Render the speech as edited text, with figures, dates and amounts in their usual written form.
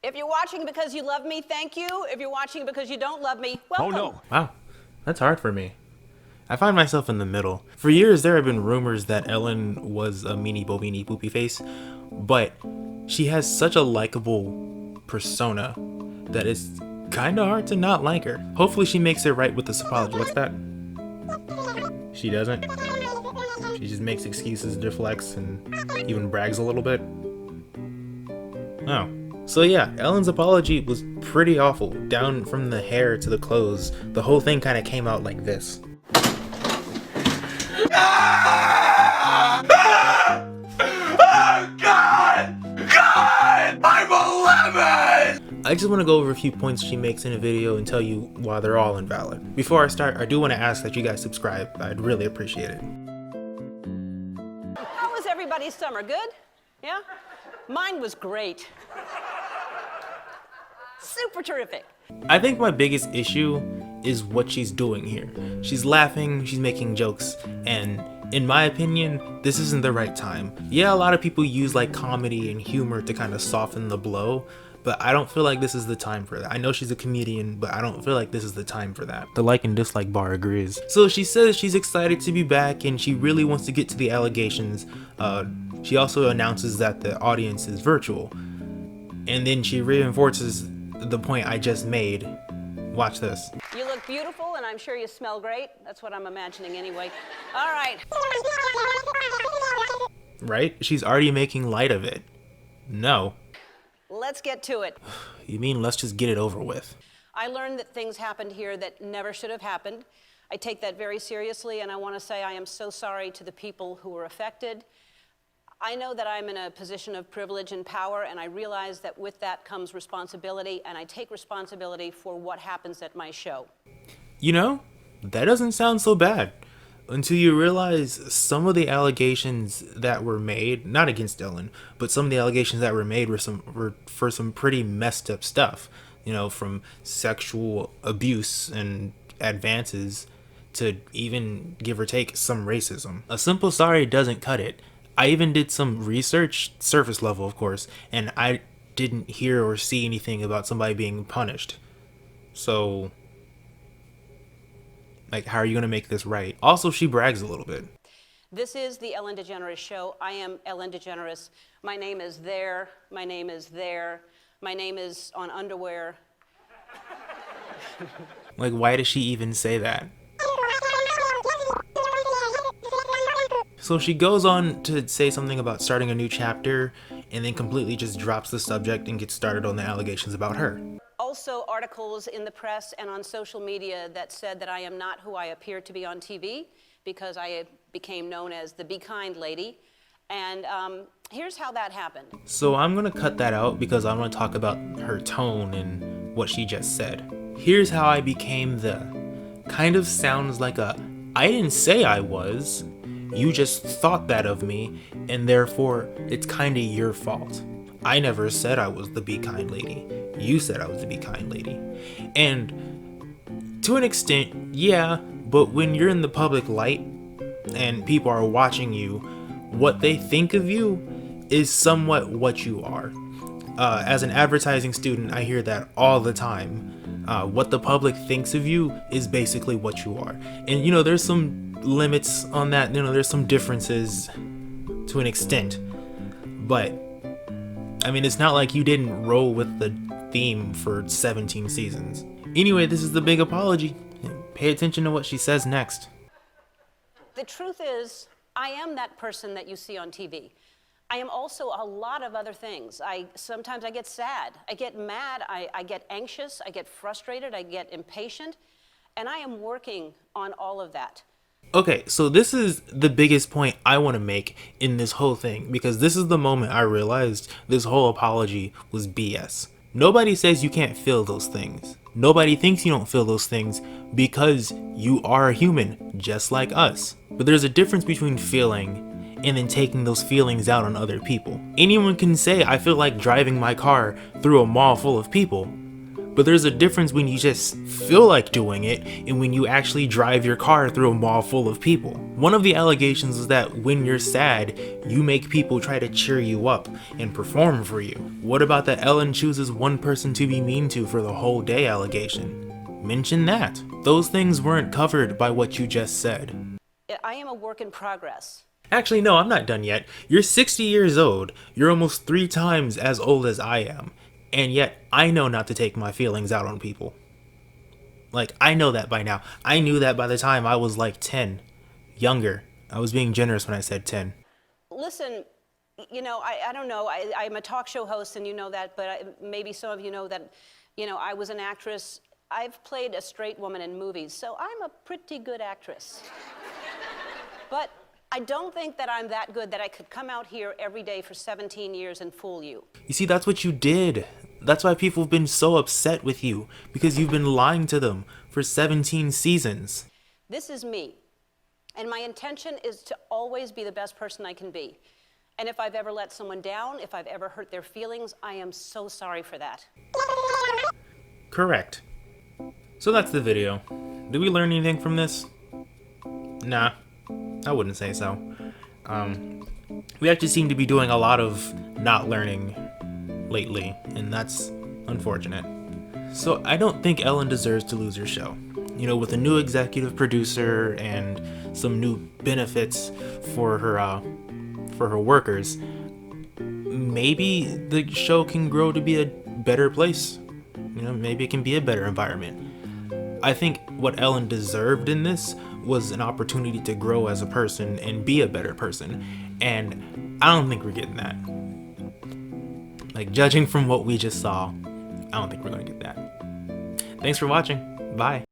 If you're watching because you love me, thank you. If you're watching because you don't love me, welcome. Oh no. Wow, that's hard for me. I find myself in the middle. For years, there have been rumors that Ellen was a meanie bobini poopy face, but she has such a likable persona that it's kinda hard to not like her. Hopefully she makes it right with this apology. What's that? She doesn't? She just makes excuses, deflects, and even brags a little bit? Oh. So yeah, Ellen's apology was pretty awful. Down from the hair to the clothes, the whole thing kind of came out like this. God! I'm a lemon! I just want to go over a few points she makes in a video and tell you why they're all invalid. Before I start, I do want to ask that you guys subscribe. I'd really appreciate it. How was everybody's summer? Good? Yeah? Mine was great. Super terrific. I think my biggest issue is what she's doing here. She's laughing, she's making jokes, and in my opinion, this isn't the right time. Yeah, a lot of people use like comedy and humor to kind of soften the blow, but I don't feel like this is the time for that. I know she's a comedian, but I don't feel like this is the time for that. The like and dislike bar agrees. So she says she's excited to be back and she really wants to get to the allegations. She also announces that the audience is virtual. And then she reinforces the point I just made. Watch this. You look beautiful, and I'm sure you smell great. That's what I'm imagining anyway. All right. Right? She's already making light of it. No. Let's get to it. You mean let's just get it over with? I learned that things happened here that never should have happened. I take that very seriously, and I want to say I am so sorry to the people who were affected. I know that I'm in a position of privilege and power, and I realize that with that comes responsibility, and I take responsibility for what happens at my show. You know, that doesn't sound so bad. Until you realize some of the allegations that were made, not against Ellen, but some of the allegations that were made were for some pretty messed up stuff. You know, from sexual abuse and advances to even, give or take, some racism. A simple sorry doesn't cut it. I even did some research, surface level of course, and I didn't hear or see anything about somebody being punished. So, like, how are you gonna make this right? Also, she brags a little bit. This is the Ellen Degeneres Show. I am Ellen Degeneres. My name is there. My name is there. My name is on underwear. Like, why does she even say that? So she goes on to say something about starting a new chapter and then completely just drops the subject and gets started on the allegations about her. Also, articles in the press and on social media that said that I am not who I appear to be on TV because I became known as the Be Kind lady. And here's how that happened. So I'm gonna cut that out because I want to talk about her tone and what she just said. Here's how I became the kind of sounds like a I didn't say I was. You just thought that of me, and therefore it's kinda your fault. I never said I was the Be Kind lady. You said I was the Be Kind lady. And to an extent, yeah, but when you're in the public light and people are watching you, what they think of you is somewhat what you are. As an advertising student, I hear that all the time. What the public thinks of you is basically what you are. And you know, there's some limits on that, you know, there's some differences to an extent, but I mean, it's not like you didn't roll with the theme for 17 seasons. Anyway, this is the big apology. Pay attention to what she says next. The truth is, I am that person that you see on TV. I am also a lot of other things. Sometimes I get sad, I get mad, I get anxious, I get frustrated, I get impatient, and I am working on all of that. Okay, so this is the biggest point I want to make in this whole thing, because this is the moment I realized this whole apology was BS. Nobody says you can't feel those things. Nobody thinks you don't feel those things because you are a human, just like us. But there's a difference between feeling and then taking those feelings out on other people. Anyone can say, I feel like driving my car through a mall full of people, But there's a difference when you just feel like doing it and when you actually drive your car through a mall full of people. One of the allegations is that when you're sad, you make people try to cheer you up and perform for you. What about the Ellen chooses one person to be mean to for the whole day allegation? Mention that. Those things weren't covered by what you just said. I am a work in progress. Actually, no, I'm not done yet. You're 60 years old. You're almost 3 times as old as I am. And yet, I know not to take my feelings out on people. Like, I know that by now. I knew that by the time I was like 10. Younger. I was being generous when I said 10. Listen, you know, I don't know. I'm a talk show host, and you know that, but maybe some of you know that, you know, I was an actress. I've played a straight woman in movies, so I'm a pretty good actress. But I don't think that I'm that good that I could come out here every day for 17 years and fool you. You see, that's what you did. That's why people have been so upset with you, because you've been lying to them for 17 seasons. This is me, and my intention is to always be the best person I can be. And if I've ever let someone down, if I've ever hurt their feelings, I am so sorry for that. Correct. So that's the video. Did we learn anything from this? Nah, I wouldn't say so. We actually seem to be doing a lot of not learning lately, and that's unfortunate. So I don't think Ellen deserves to lose her show. You know, with a new executive producer and some new benefits for her workers, maybe the show can grow to be a better place. You know, maybe it can be a better environment. I think what Ellen deserved in this was an opportunity to grow as a person and be a better person. And I don't think we're getting that. Like, judging from what we just saw, I don't think we're going to get that. Thanks for watching. Bye.